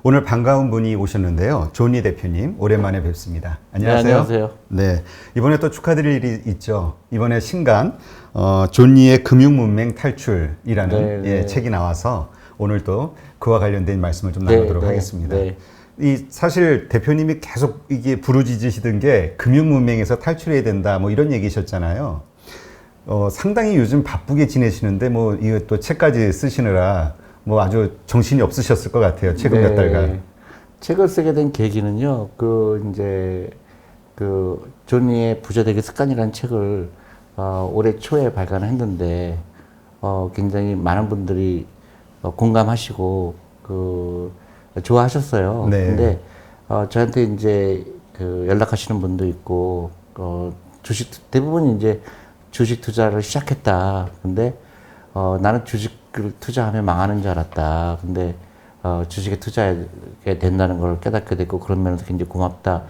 오늘 반가운 분이 오셨는데요. 존니 대표님, 오랜만에 뵙습니다. 안녕하세요. 네, 안녕하세요. 네, 이번에 또 축하드릴 일이 있죠. 이번에 신간 존니의 금융문맹 탈출이라는 네, 네. 책이 나와서 오늘 또 그와 관련된 말씀을 좀 나누도록 하겠습니다. 이 사실 대표님이 계속 이게 부르짖으시던 게 금융문맹에서 탈출해야 된다, 뭐 이런 얘기셨잖아요. 상당히 요즘 바쁘게 지내시는데 뭐 이거 또 책까지 쓰시느라 뭐 아주 정신이 없으셨을 것 같아요. 최근 몇 달간. 책을 쓰게 된 계기는요. 존니의 부자 되기 습관이라는 책을 올해 초에 발간을 했는데 굉장히 많은 분들이 공감하시고 좋아하셨어요. 네. 근데 저한테 이제 연락하시는 분도 있고 대부분 이제 주식 투자를 시작했다. 근데 나는 주식을 투자하면 망하는 줄 알았다. 근데 주식에 투자하게 된다는 걸 깨닫게 됐고 그런 면에서 굉장히 고맙다.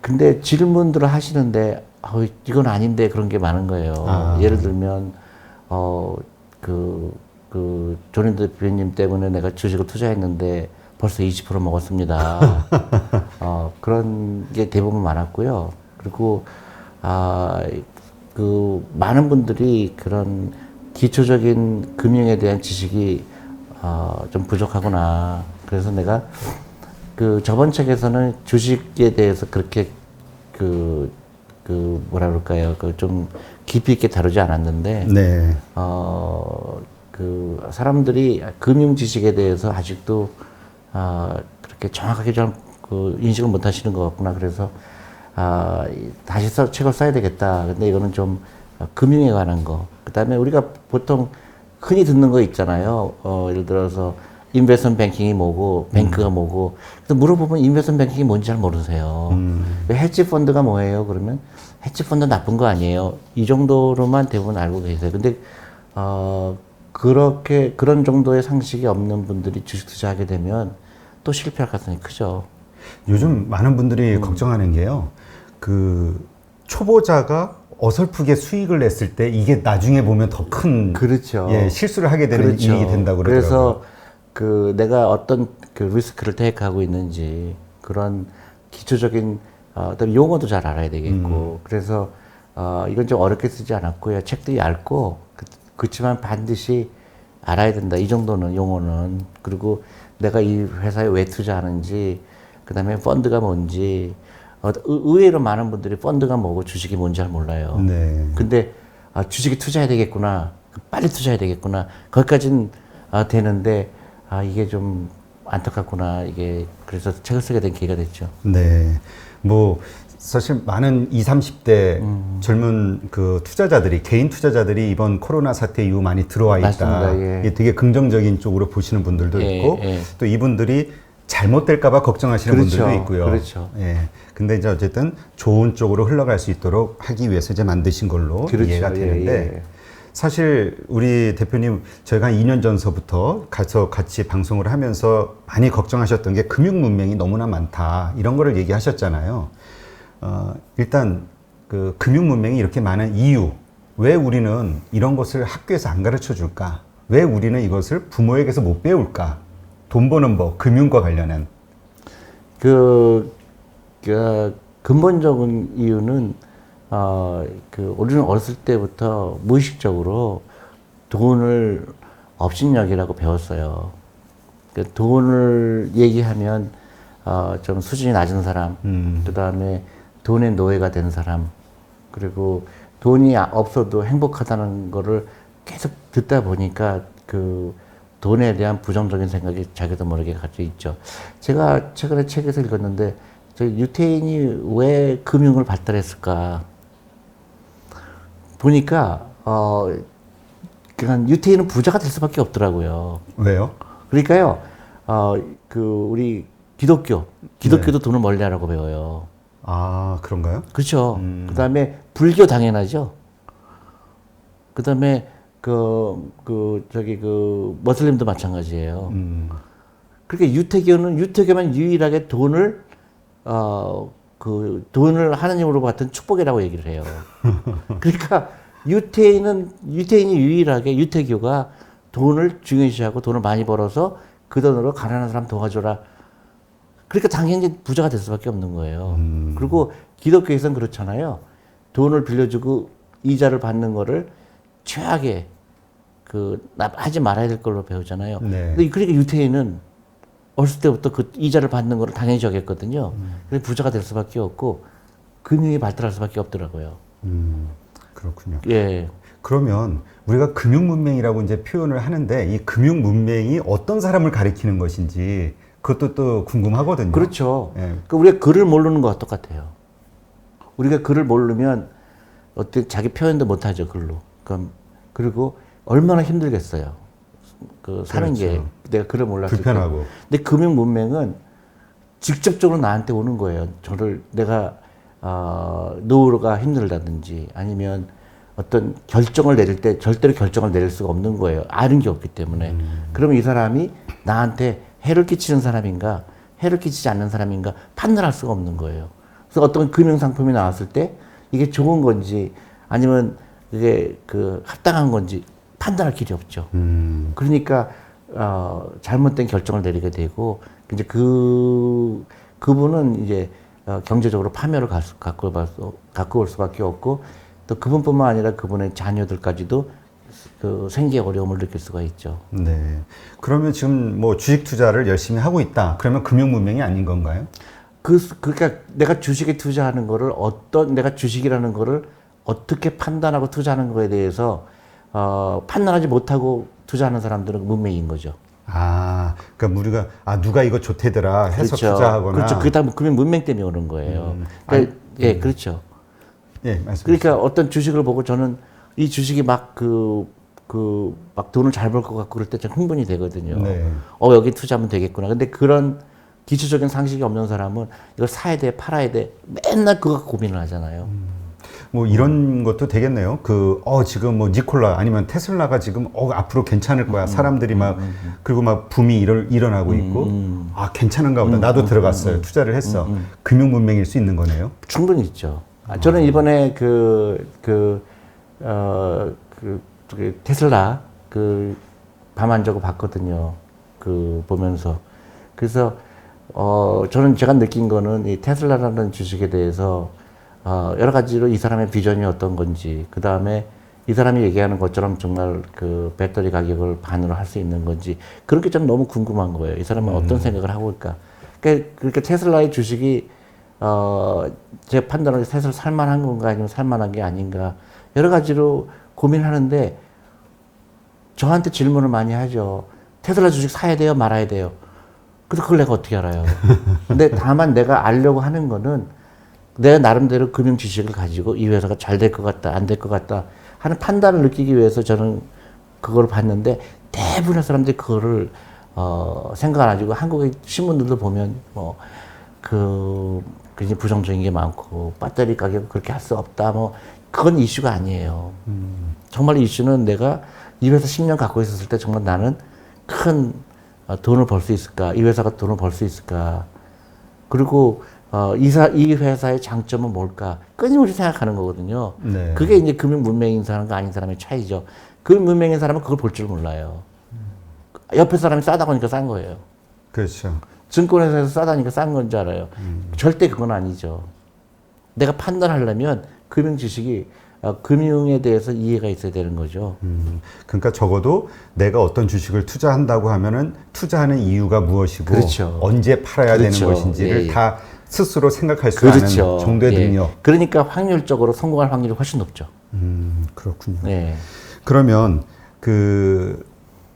근데 질문들을 하시는데 이건 아닌데 그런 게 많은 거예요. 예를 들면 존니 대표님 때문에 내가 주식을 투자했는데 벌써 20% 먹었습니다. 그런 게 대부분 많았고요. 그리고 많은 분들이 그런 기초적인 금융에 대한 지식이 좀 부족하구나. 그래서 내가 저번 책에서는 주식에 대해서 그렇게 뭐라 그럴까요? 좀 깊이 있게 다루지 않았는데, 네. 사람들이 금융 지식에 대해서 아직도 그렇게 정확하게 좀 인식을 못 하시는 것 같구나. 그래서 다시 책을 써야 되겠다. 근데 이거는 좀 금융에 관한 거. 그 다음에 우리가 보통 흔히 듣는 거 있잖아요. 예를 들어서 인베스트먼트 뱅킹이 뭐고, 뱅크가 뭐고. 그래서 물어보면 인베스트먼트 뱅킹이 뭔지 잘 모르세요. 헤지 펀드가 뭐예요? 그러면 헤지 펀드 나쁜 거 아니에요. 이 정도로만 대부분 알고 계세요. 근데 그런 정도의 상식이 없는 분들이 주식 투자하게 되면 또 실패할 가능성이 크죠. 요즘 많은 분들이 걱정하는 게요. 초보자가 어설프게 수익을 냈을 때 이게 나중에 보면 더 큰 그렇죠. 실수를 하게 되는 그렇죠. 이익이 된다고 그러더라고요. 그래서 내가 어떤 리스크를 택하고 있는지 그런 기초적인 용어도 잘 알아야 되겠고 그래서 이건 좀 어렵게 쓰지 않았고요. 책도 얇고 그렇지만 반드시 알아야 된다. 이 정도는 용어는. 그리고 내가 이 회사에 왜 투자하는지 그다음에 펀드가 뭔지 의외로 많은 분들이 펀드가 뭐고 주식이 뭔지 잘 몰라요. 네. 근데 주식에 투자해야 되겠구나. 빨리 투자해야 되겠구나. 거기까지는 되는데 이게 좀 안타깝구나. 이게 그래서 책을 쓰게 된 계기가 됐죠. 네. 뭐 사실 많은 20, 30대 젊은 투자자들이 개인 투자자들이 이번 코로나 사태 이후 많이 들어와 있다. 맞습니다. 예. 이게 되게 긍정적인 쪽으로 보시는 분들도 있고 또 이분들이 잘못될까봐 걱정하시는 분들도 있고요. 그렇죠. 예. 근데 이제 어쨌든 좋은 쪽으로 흘러갈 수 있도록 하기 위해서 이제 만드신 걸로 이해가 되는데 사실 우리 대표님 저희가 한 2년 전서부터 같이 방송을 하면서 많이 걱정하셨던 게 금융 문맹이 너무나 많다 이런 거를 얘기하셨잖아요. 일단 금융 문맹이 이렇게 많은 이유, 왜 우리는 이런 것을 학교에서 안 가르쳐 줄까? 왜 우리는 이것을 부모에게서 못 배울까? 돈 버는 법, 금융과 관련한. 근본적인 이유는, 우리는 어렸을 때부터 무의식적으로 돈을 업신여기라고 배웠어요. 돈을 얘기하면, 좀 수준이 낮은 사람, 그 다음에 돈의 노예가 된 사람, 그리고 돈이 없어도 행복하다는 거를 계속 듣다 보니까 돈에 대한 부정적인 생각이 자기도 모르게 가지고 있죠. 제가 최근에 책에서 읽었는데, 유태인이 왜 금융을 발달했을까? 보니까, 그냥 유태인은 부자가 될 수밖에 없더라고요. 왜요? 그러니까요, 우리 기독교도 돈을 멀리 하라고 배워요. 아, 그런가요? 그렇죠. 그 다음에 불교 당연하죠. 그 다음에 머슬림도 마찬가지예요. 그러니까 유태교만 유일하게 돈을 하나님으로 받은 축복이라고 얘기를 해요. 그러니까 유태인이 유일하게 유태교가 돈을 중요시하고 돈을 많이 벌어서 그 돈으로 가난한 사람 도와줘라. 그러니까 당연히 부자가 될 수밖에 없는 거예요. 그리고 기독교에서는 그렇잖아요. 돈을 빌려주고 이자를 받는 거를 최악의 하지 말아야 될 걸로 배우잖아요. 네. 근데 그러니까 유태인은 어렸을 때부터 그 이자를 받는 거를 당연히 저겠거든요. 그래서 부자가 될 수밖에 없고 금융이 발달할 수밖에 없더라고요. 그렇군요. 예. 그러면 우리가 금융 문맹이라고 이제 표현을 하는데 이 금융 문맹이 어떤 사람을 가리키는 것인지 그것도 또 궁금하거든요. 그렇죠. 예. 그러니까 우리가 글을 모르는 거와 똑같아요. 우리가 글을 모르면 어떻게 자기 표현도 못 하죠, 글로. 그리고 얼마나 힘들겠어요. 사는 게 그렇죠. 내가 글을 몰랐을 때. 불편하고. 근데 금융 문맹은 직접적으로 나한테 오는 거예요. 내가 노후가 힘들다든지 아니면 어떤 결정을 내릴 때 절대로 결정을 내릴 수가 없는 거예요. 아는 게 없기 때문에. 그러면 이 사람이 나한테 해를 끼치는 사람인가, 해를 끼치지 않는 사람인가 판단할 수가 없는 거예요. 그래서 어떤 금융 상품이 나왔을 때 이게 좋은 건지 아니면 이게 합당한 건지 판단할 길이 없죠. 그러니까 잘못된 결정을 내리게 되고 이제 그분은 이제 경제적으로 파멸을 갖고 올 수밖에 없고 또 그분뿐만 아니라 그분의 자녀들까지도 생계에 어려움을 느낄 수가 있죠. 네. 그러면 지금 뭐 주식 투자를 열심히 하고 있다. 그러면 금융 문맹이 아닌 건가요? 그러니까 내가 주식에 투자하는 거를 내가 주식이라는 거를 어떻게 판단하고 투자하는 거에 대해서 판단하지 못하고 투자하는 사람들은 문맹인 거죠. 그러니까 우리가 누가 이거 좋대더라 해서 그렇죠. 투자하거나. 그렇죠. 그게 다 금융 문맹 때문에 오는 거예요. 그러니까, 예, 그렇죠. 예, 말씀하세요. 그러니까 어떤 주식을 보고 저는 이 주식이 막 돈을 잘 벌 것 같고 그럴 때 좀 흥분이 되거든요. 네. 여기 투자하면 되겠구나. 근데 그런 기초적인 상식이 없는 사람은 이걸 사야 돼, 팔아야 돼. 맨날 그거 갖고 고민을 하잖아요. 뭐 이런 것도 되겠네요. 지금 뭐 니콜라 아니면 테슬라가 지금 앞으로 괜찮을 거야. 사람들이 그리고 막 붐이 일어나고 있고 괜찮은가 보다. 나도 들어갔어요. 투자를 했어. 금융 문맹일 수 있는 거네요. 충분히 있죠. 저는 이번에 테슬라 밤안자고 봤거든요. 보면서. 그래서 저는 제가 느낀 거는 이 테슬라라는 주식에 대해서 여러 가지로 이 사람의 비전이 어떤 건지, 그 다음에 이 사람이 얘기하는 것처럼 정말 배터리 가격을 반으로 할 수 있는 건지, 그런 게 좀 너무 궁금한 거예요. 이 사람은 어떤 생각을 하고 있을까. 그러니까 테슬라의 주식이, 제 판단으로 테슬라 살만한 건가, 아니면 살만한 게 아닌가, 여러 가지로 고민하는데, 저한테 질문을 많이 하죠. 테슬라 주식 사야 돼요? 말아야 돼요? 그래서 그걸 내가 어떻게 알아요? 근데 다만 내가 알려고 하는 거는 내가 나름대로 금융 지식을 가지고 이 회사가 잘 될 것 같다, 안 될 것 같다 하는 판단을 느끼기 위해서 저는 그걸 봤는데 대부분의 사람들이 그거를 생각 안 하고 한국의 신문들도 보면 굉장히 부정적인 게 많고 배터리 가격 그렇게 할 수 없다 그건 이슈가 아니에요. 정말 이슈는 내가 이 회사 10년 갖고 있었을 때 정말 나는 큰 돈을 벌 수 있을까? 이 회사가 돈을 벌 수 있을까? 그리고 이 회사의 장점은 뭘까? 끊임없이 생각하는 거거든요. 네. 그게 이제 금융 문맹인 사람과 아닌 사람의 차이죠. 금융 문맹인 사람은 그걸 볼 줄 몰라요. 옆에 사람이 싸다고 하니까 싼 거예요. 그렇죠. 증권회사에서 싸다니까 싼 건 줄 알아요. 절대 그건 아니죠. 내가 판단하려면 금융 지식이 금융에 대해서 이해가 있어야 되는 거죠. 그러니까 적어도 내가 어떤 주식을 투자한다고 하면은 투자하는 이유가 무엇이고 그렇죠. 언제 팔아야 그렇죠. 되는 것인지를 예. 다 스스로 생각할 수 그렇죠. 있는 정도의 예. 능력. 그러니까 확률적으로 성공할 확률이 훨씬 높죠. 그렇군요. 네. 그러면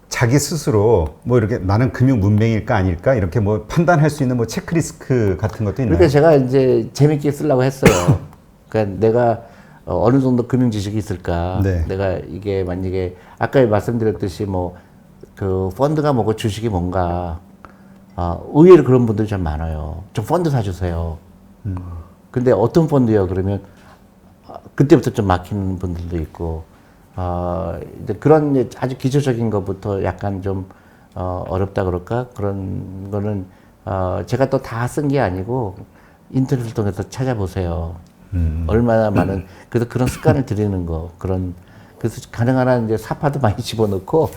자기 스스로 이렇게 나는 금융 문맹일까 아닐까 이렇게 판단할 수 있는 체크리스트 같은 것도 있나요? 그러니까 제가 이제 재밌게 쓰려고 했어요. 그러니까 내가 어느 정도 금융 지식이 있을까? 네. 내가 이게 만약에 아까 말씀드렸듯이 펀드가 뭐고 주식이 뭔가 의외로 그런 분들이 좀 많아요. 좀 펀드 사주세요. 근데 어떤 펀드요? 그러면 그때부터 좀 막히는 분들도 있고 이제 그런 아주 기초적인 것부터 약간 좀 어렵다 그럴까? 그런 거는 제가 또 다 쓴 게 아니고 인터넷을 통해서 찾아보세요. 얼마나 많은 그래서 그런 습관을 들이는 거 그런 그래서 가능한 한 이제 사파도 많이 집어넣고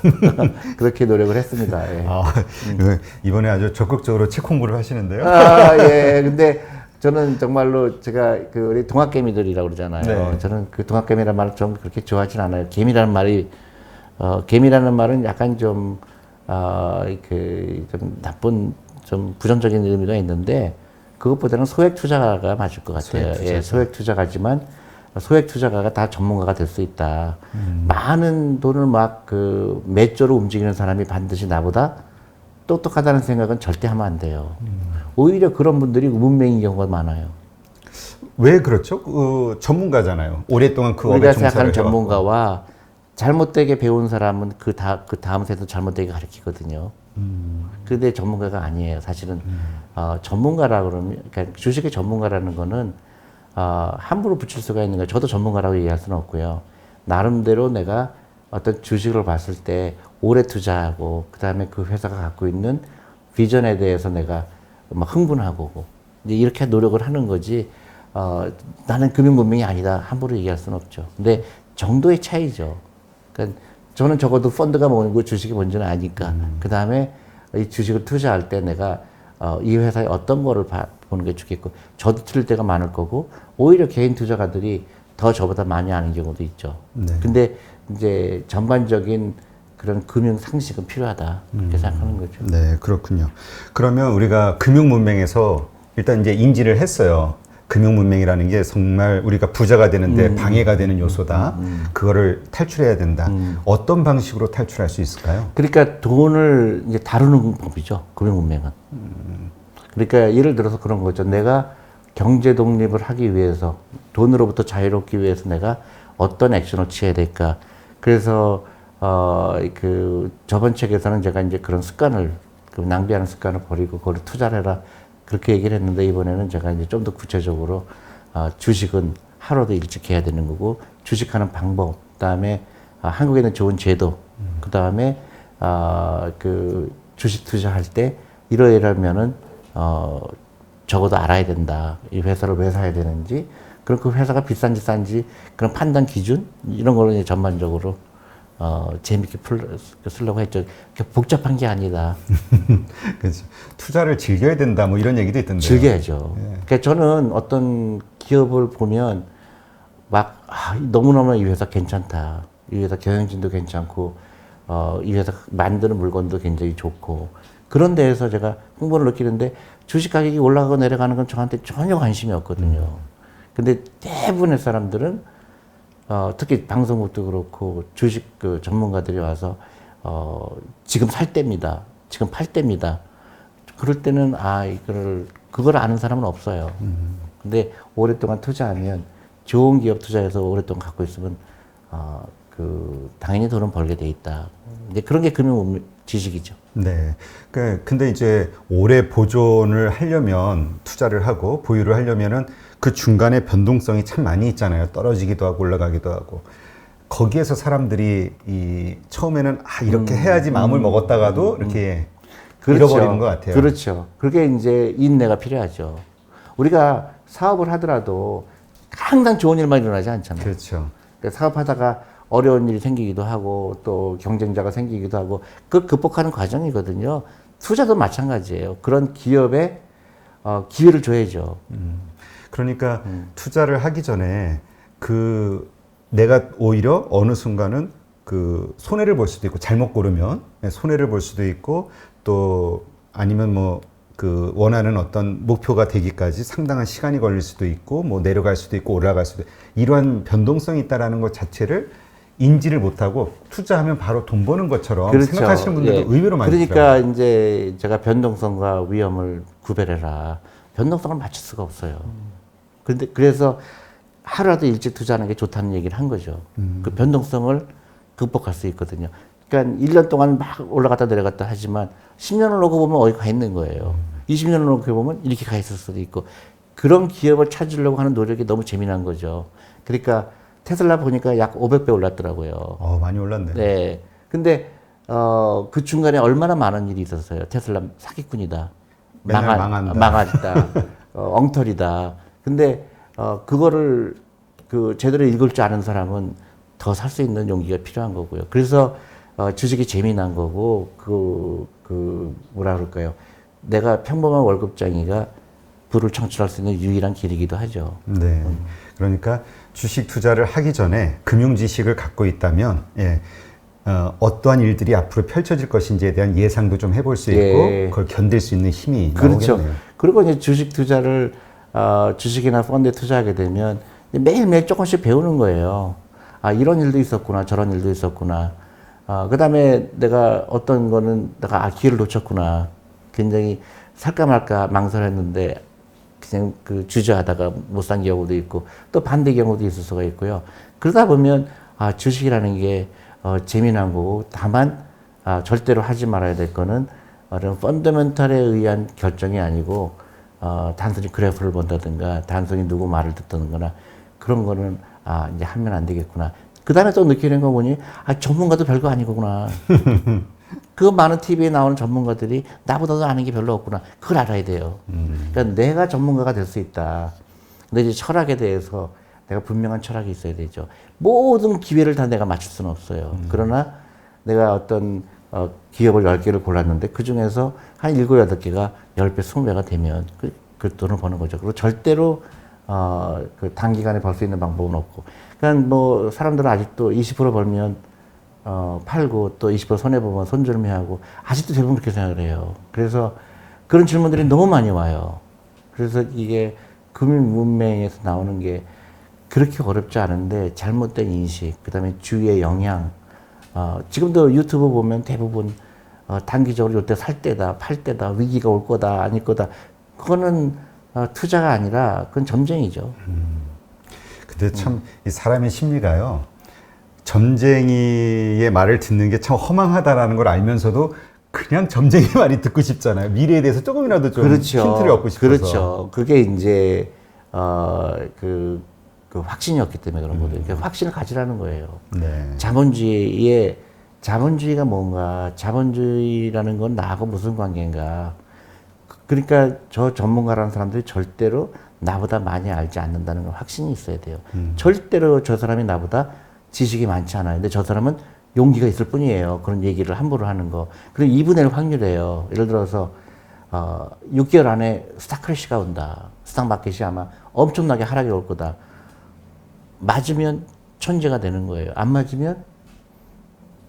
그렇게 노력을 했습니다. 예. 이번에 아주 적극적으로 책 공부를 하시는데요. 예. 근데 저는 정말로 제가 그 우리 동학개미들이라고 그러잖아요. 네. 저는 그 동학개미라는 말을 좀 그렇게 좋아하진 않아요. 개미라는 말이 개미라는 말은 약간 좀 좀 나쁜 좀 부정적인 의미가 있는데 그것보다는 소액 투자가가 맞을 것 같아요. 예, 소액 투자가지만 소액 투자가가 다 전문가가 될 수 있다. 많은 돈을 막 그 맷조로 움직이는 사람이 반드시 나보다 똑똑하다는 생각은 절대 하면 안 돼요. 오히려 그런 분들이 문맹인 경우가 많아요. 왜 그렇죠? 전문가잖아요. 오랫동안 그 업에 우리가 종사를 생각하는 해왔고. 전문가와 잘못되게 배운 사람은 그 다음 세도 잘못되게 가르치거든요. 근데 전문가가 아니에요. 사실은 전문가라 그러면 그러니까 주식의 전문가라는 거는 함부로 붙일 수가 있는 거예요. 저도 전문가라고 얘기할 수는 없고요. 나름대로 내가 어떤 주식을 봤을 때 오래 투자하고 그다음에 그 회사가 갖고 있는 비전에 대해서 내가 막 흥분하고 이제 이렇게 노력을 하는 거지. 나는 금융 문명이 아니다. 함부로 얘기할 수는 없죠. 근데 정도의 차이죠. 그러니까 저는 적어도 펀드가 뭐고 주식이 뭔지는 아니까. 그다음에 이 주식을 투자할 때 내가 이 회사의 어떤 거를 보는 게 좋겠고 저도 틀릴 때가 많을 거고 오히려 개인 투자가들이 더 저보다 많이 아는 경우도 있죠. 네. 근데 이제 전반적인 그런 금융 상식은 필요하다 이렇게 생각하는 거죠. 네, 그렇군요. 그러면 우리가 금융 문맹에서 일단 이제 인지를 했어요. 금융 문맹이라는 게 정말 우리가 부자가 되는데 방해가 되는 요소다. 그거를 탈출해야 된다. 어떤 방식으로 탈출할 수 있을까요? 그러니까 돈을 이제 다루는 법이죠. 금융 문맹은. 그러니까 예를 들어서 그런 거죠. 내가 경제 독립을 하기 위해서 돈으로부터 자유롭기 위해서 내가 어떤 액션을 취해야 될까. 그래서 그 저번 책에서는 제가 이제 그런 습관을 그 낭비하는 습관을 버리고 그걸 투자를 해라. 그렇게 얘기를 했는데 이번에는 제가 이제 좀 더 구체적으로 주식은 하루도 일찍 해야 되는 거고 주식하는 방법, 그다음에 한국에는 좋은 제도, 그다음에 그 주식 투자할 때 이러이러면은 적어도 알아야 된다. 이 회사를 왜 사야 되는지, 그럼 그 회사가 비싼지 싼지 그런 판단 기준 이런 거를 이제 전반적으로 재밌게 쓰려고 했죠. 복잡한 게 아니다. 그렇죠. 투자를 즐겨야 된다, 뭐 이런 얘기도 있던데요. 즐겨야죠. 예. 그러니까 저는 어떤 기업을 보면 막 너무너무 이 회사 괜찮다. 이 회사 경영진도 괜찮고 이 회사 만드는 물건도 굉장히 좋고 그런 데에서 제가 흥분을 느끼는데 주식 가격이 올라가고 내려가는 건 저한테 전혀 관심이 없거든요. 근데 대부분의 사람들은 특히 방송국도 그렇고 주식 그 전문가들이 와서 지금 살 때입니다. 지금 팔 때입니다. 그럴 때는 그걸 아는 사람은 없어요. 근데 오랫동안 투자하면 좋은 기업 투자해서 오랫동안 갖고 있으면 당연히 돈은 벌게 돼 있다. 이제 그런 게 금융 지식이죠. 네. 근데 이제 오래 보존을 하려면 투자를 하고 보유를 하려면은 그 중간에 변동성이 참 많이 있잖아요. 떨어지기도 하고 올라가기도 하고. 거기에서 사람들이 처음에는 이렇게 해야지 마음을 먹었다가도 이렇게 그렇죠. 잃어버리는 것 같아요. 그렇죠. 그게 이제 인내가 필요하죠. 우리가 사업을 하더라도 항상 좋은 일만 일어나지 않잖아요. 그렇죠. 그러니까 사업하다가 어려운 일이 생기기도 하고 또 경쟁자가 생기기도 하고 그걸 극복하는 과정이거든요. 투자도 마찬가지예요. 그런 기업에 기회를 줘야죠. 그러니까 투자를 하기 전에 내가 오히려 어느 순간은 손해를 볼 수도 있고 잘못 고르면 손해를 볼 수도 있고 또 아니면 원하는 어떤 목표가 되기까지 상당한 시간이 걸릴 수도 있고 내려갈 수도 있고 올라갈 수도 있고 이러한 변동성이 있다라는 것 자체를 인지를 못하고 투자하면 바로 돈 버는 것처럼 그렇죠. 생각하시는 분들도 의외로 많더라고요. 그러니까 이제 제가 변동성과 위험을 구별해라. 변동성을 맞출 수가 없어요. 그래서 하루라도 일찍 투자하는 게 좋다는 얘기를 한 거죠. 그 변동성을 극복할 수 있거든요. 그러니까 1년 동안 막 올라갔다 내려갔다 하지만 10년을 놓고 보면 어디 가 있는 거예요. 20년을 놓고 보면 이렇게 가 있을 수도 있고 그런 기업을 찾으려고 하는 노력이 너무 재미난 거죠. 그러니까 테슬라 보니까 약 500배 올랐더라고요. 많이 올랐네. 네. 근데 그 중간에 얼마나 많은 일이 있었어요. 테슬라 사기꾼이다. 맨날 망한다. 망하다. 엉터리다. 근데 그거를 제대로 읽을 줄 아는 사람은 더 살 수 있는 용기가 필요한 거고요. 그래서 주식이 재미난 거고 뭐라 그럴까요? 내가 평범한 월급쟁이가 부를 창출할 수 있는 유일한 길이기도 하죠. 네. 그러니까 주식 투자를 하기 전에 금융 지식을 갖고 있다면 어떠한 일들이 앞으로 펼쳐질 것인지에 대한 예상도 좀 해볼 수 있고 그걸 견딜 수 있는 힘이 그렇죠. 나오겠네요. 그리고 이제 주식 투자를 주식이나 펀드에 투자하게 되면 매일매일 조금씩 배우는 거예요. 아, 이런 일도 있었구나, 저런 일도 있었구나. 그 다음에 내가 어떤 거는 내가 기회를 놓쳤구나. 굉장히 살까 말까 망설였는데 그냥 주저하다가 못 산 경우도 있고 또 반대 경우도 있을 수가 있고요. 그러다 보면 주식이라는 게 재미난 거고 다만 절대로 하지 말아야 될 거는 어떤 펀더멘탈에 의한 결정이 아니고 단순히 그래프를 본다든가 단순히 누구 말을 듣다거나 그런 거는 이제 하면 안 되겠구나. 그 다음에 또 느끼는 거 보니 전문가도 별거 아니구나. 그 많은 TV에 나오는 전문가들이 나보다도 아는 게 별로 없구나. 그걸 알아야 돼요. 그러니까 내가 전문가가 될 수 있다. 근데 이제 철학에 대해서 내가 분명한 철학이 있어야 되죠. 모든 기회를 다 내가 맞출 수는 없어요. 그러나 내가 어떤 기업을 10개를 골랐는데 그 중에서 한 7, 8개가 10배, 20배가 되면 그 돈을 버는 거죠. 그리고 절대로 그 단기간에 벌 수 있는 방법은 없고. 그러니까 뭐 사람들은 아직도 20% 벌면 팔고 또 20% 손해보면 손절매하고 아직도 대부분 그렇게 생각을 해요. 그래서 그런 질문들이 너무 많이 와요. 그래서 이게 금융 문맹에서 나오는 게 그렇게 어렵지 않은데 잘못된 인식, 그 다음에 주위의 영향, 지금도 유튜브 보면 대부분 단기적으로 이때 살 때다, 팔 때다, 위기가 올 거다, 아닐 거다. 그거는 투자가 아니라 그건 점쟁이죠. 근데 참 이 사람의 심리가요. 점쟁이의 말을 듣는 게 참 허망하다라는 걸 알면서도 그냥 점쟁이 말이 듣고 싶잖아요. 미래에 대해서 조금이라도 좀 힌트를 얻고 싶어서. 그렇죠. 그게 이제 그 확신이었기 때문에 그런 거죠. 그러니까 확신을 가지라는 거예요. 네. 자본주의가 뭔가, 자본주의라는 건 나하고 무슨 관계인가. 그러니까 저 전문가라는 사람들이 절대로 나보다 많이 알지 않는다는 걸 확신이 있어야 돼요. 절대로 저 사람이 나보다 지식이 많지 않아요. 근데 저 사람은 용기가 있을 뿐이에요. 그런 얘기를 함부로 하는 거. 그리고 2분의 1 확률이에요. 예를 들어서 6개월 안에 스탁 크래시가 온다. 스탁 마켓이 아마 엄청나게 하락이 올 거다. 맞으면 천재가 되는 거예요. 안 맞으면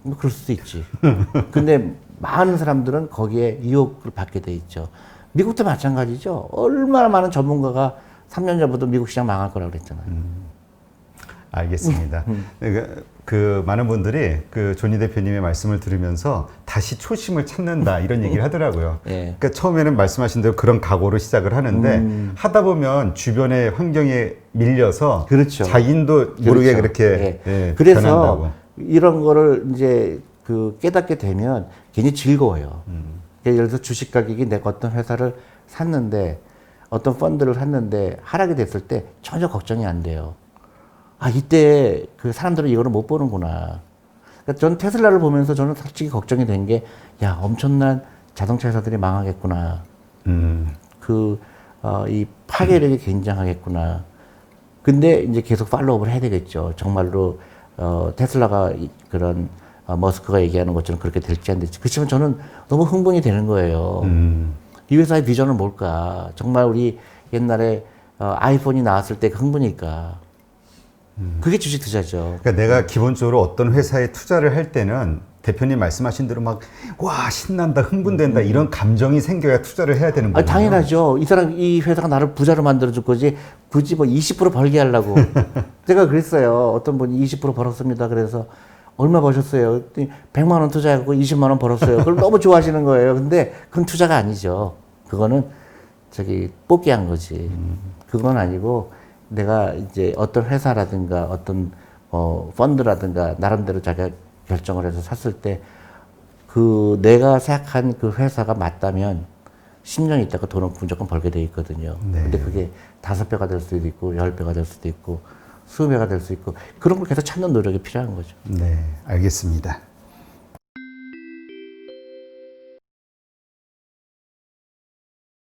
뭐 그럴 수도 있지. 근데 많은 사람들은 거기에 유혹을 받게 돼 있죠. 미국도 마찬가지죠. 얼마나 많은 전문가가 3년 전부터 미국 시장 망할 거라고 그랬잖아요. 알겠습니다. 그 많은 분들이 그 조니 대표님의 말씀을 들으면서 다시 초심을 찾는다 이런 얘기를 하더라고요. 예. 그러니까 처음에는 말씀하신 대로 그런 각오로 시작을 하는데 하다 보면 주변의 환경에 밀려서 그렇죠. 자기도 모르게 그렇죠. 그렇게 그래서 변한다고. 이런 거를 이제 깨닫게 되면 굉장히 즐거워요. 예를 들어서 주식 가격이 내가 어떤 회사를 샀는데 어떤 펀드를 샀는데 하락이 됐을 때 전혀 걱정이 안 돼요. 이때 그 사람들은 이거를 못 보는구나. 그러니까 전 테슬라를 보면서 저는 솔직히 걱정이 된 게, 엄청난 자동차 회사들이 망하겠구나. 이 파괴력이 굉장하겠구나. 근데 이제 계속 팔로우업을 해야 되겠죠. 정말로, 테슬라가 그런, 머스크가 얘기하는 것처럼 그렇게 될지 안 될지. 그렇지만 저는 너무 흥분이 되는 거예요. 이 회사의 비전은 뭘까? 정말 우리 옛날에 아이폰이 나왔을 때 그 흥분일까? 그게 주식 투자죠. 그러니까 내가 기본적으로 어떤 회사에 투자를 할 때는 대표님 말씀하신 대로 막 와 신난다 흥분된다 이런 감정이 생겨야 투자를 해야 되는 거예요. 당연하죠. 이 회사가 나를 부자로 만들어줄 거지 굳이 뭐 20% 벌게 하려고. 제가 그랬어요. 어떤 분이 20% 벌었습니다. 그래서 얼마 버셨어요? 100만 원 투자하고 20만 원 벌었어요. 그걸 너무 좋아하시는 거예요. 근데 그건 투자가 아니죠. 그거는 뽑기 한 거지. 그건 아니고 내가 이제 어떤 회사라든가 어떤 펀드라든가 나름대로 자기가 결정을 해서 샀을 때 내가 생각한 그 회사가 맞다면 10년 있다가 돈을 무조건 벌게 돼 있거든요. 네. 근데 그게 5배가 될 수도 있고 10배가 될 수도 있고 20배가 될 수 있고 그런 걸 계속 찾는 노력이 필요한 거죠. 네, 알겠습니다.